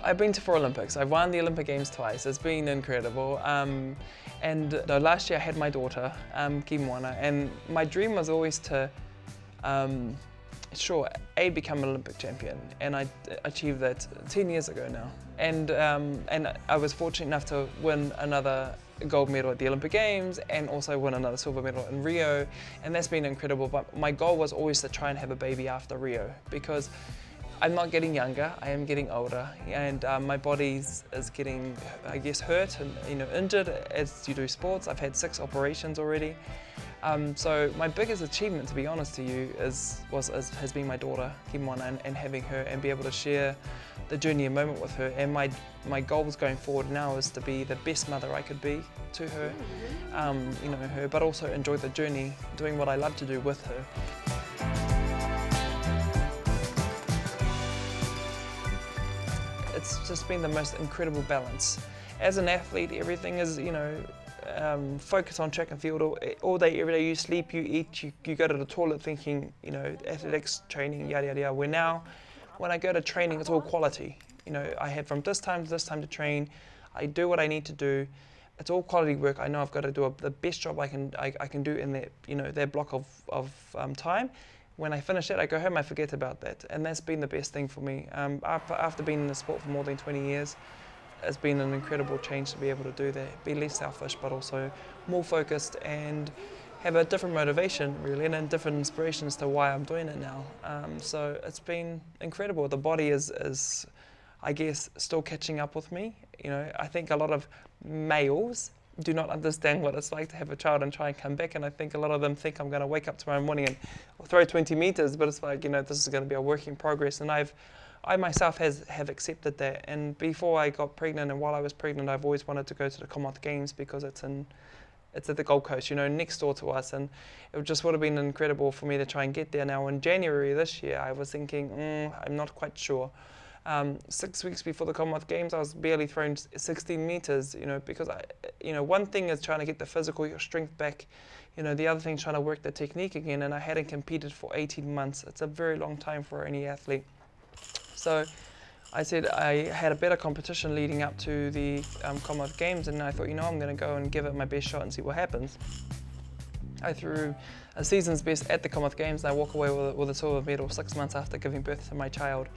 I've been to 4 Olympics. I've won the Olympic Games twice. It's been incredible. Last year I had my daughter, Kimwana, and my dream was always to, become an Olympic champion, and I achieved that 10 years ago now. And I was fortunate enough to win another gold medal at the Olympic Games and also win another silver medal in Rio, and that's been incredible. But my goal was always to try and have a baby after Rio, because I'm not getting younger, I am getting older, and my body is getting, I guess, hurt and injured as you do sports. I've had 6 operations already. So my biggest achievement, to be honest to you, has been my daughter, Kimwana, and having her and be able to share the journey and moment with her. And my goals going forward now is to be the best mother I could be to her, but also enjoy the journey, doing what I love to do with her. It's just been the most incredible balance. As an athlete, everything is, focus on track and field all day, every day. You sleep, you eat, you go to the toilet thinking, athletics, training, yada, yada, yada. Where now, when I go to training, it's all quality. I have from this time to train. I do what I need to do. It's all quality work. I know I've got to do the best job I can do in that, that block of time. When I finish that, I go home, I forget about that. And that's been the best thing for me. After being in the sport for more than 20 years, it's been an incredible change to be able to do that. Be less selfish, but also more focused and have a different motivation, really, and different inspirations to why I'm doing it now. So it's been incredible. The body is, I guess, still catching up with me. I think a lot of males do not understand what it's like to have a child and try and come back, and I think a lot of them think I'm going to wake up tomorrow morning and throw 20 meters, but it's like, this is going to be a work in progress, and I myself have accepted that. And before I got pregnant and while I was pregnant, I've always wanted to go to the Commonwealth Games because it's at the Gold Coast, next door to us, and it just would have been incredible for me to try and get there. Now in January this year, I was thinking, I'm not quite sure. 6 weeks before the Commonwealth Games, I was barely throwing 16 meters, because one thing is trying to get the physical, your strength back, the other thing is trying to work the technique again, and I hadn't competed for 18 months. It's a very long time for any athlete. So I said I had a better competition leading up to the Commonwealth Games, and I thought, I'm going to go and give it my best shot and see what happens. I threw a season's best at the Commonwealth Games, and I walk away with a silver medal 6 months after giving birth to my child.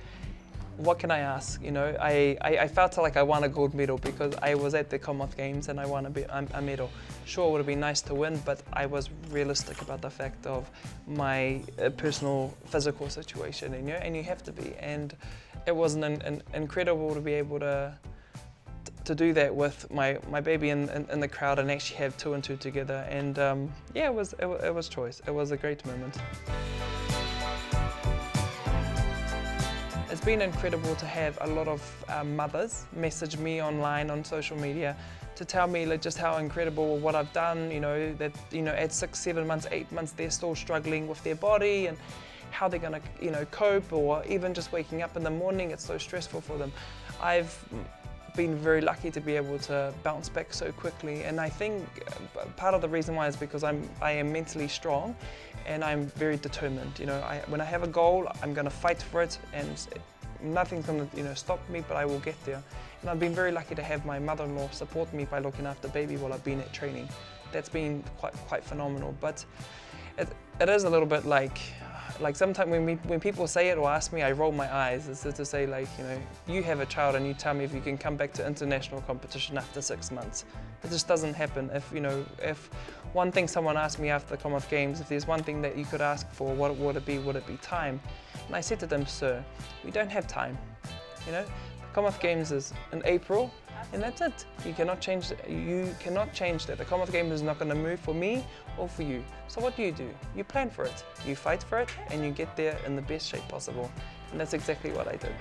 What can I ask? I felt like I won a gold medal because I was at the Commonwealth Games and I won a medal. Sure, it would have been nice to win, but I was realistic about the fact of my personal physical situation, and you have to be. And it was incredible to be able to do that with my baby in the crowd and actually have 2 and 2 together. And it was choice. It was a great moment. It's been incredible to have a lot of mothers message me online on social media to tell me just how incredible what I've done, that at 6, 7 months, 8 months they're still struggling with their body and how they're going to cope, or even just waking up in the morning, it's so stressful for them. I've been very lucky to be able to bounce back so quickly, and I think part of the reason why is because I am mentally strong and I'm very determined. When I have a goal, I'm going to fight for it, and nothing's going to stop me, but I will get there. And I've been very lucky to have my mother-in-law support me by looking after baby while I've been at training. That's been quite phenomenal. But it is a little bit like sometimes when people say it or ask me, I roll my eyes. It's to say, you have a child and you tell me if you can come back to international competition after 6 months. It just doesn't happen. If one thing someone asked me after the Commonwealth Games, if there's one thing that you could ask for, what would it be? Would it be time? And I said to them, sir, we don't have time. The Commonwealth Games is in April, and that's it. You cannot change that. The Commonwealth Games is not going to move for me or for you. So what do? You plan for it, you fight for it, and you get there in the best shape possible. And that's exactly what I did.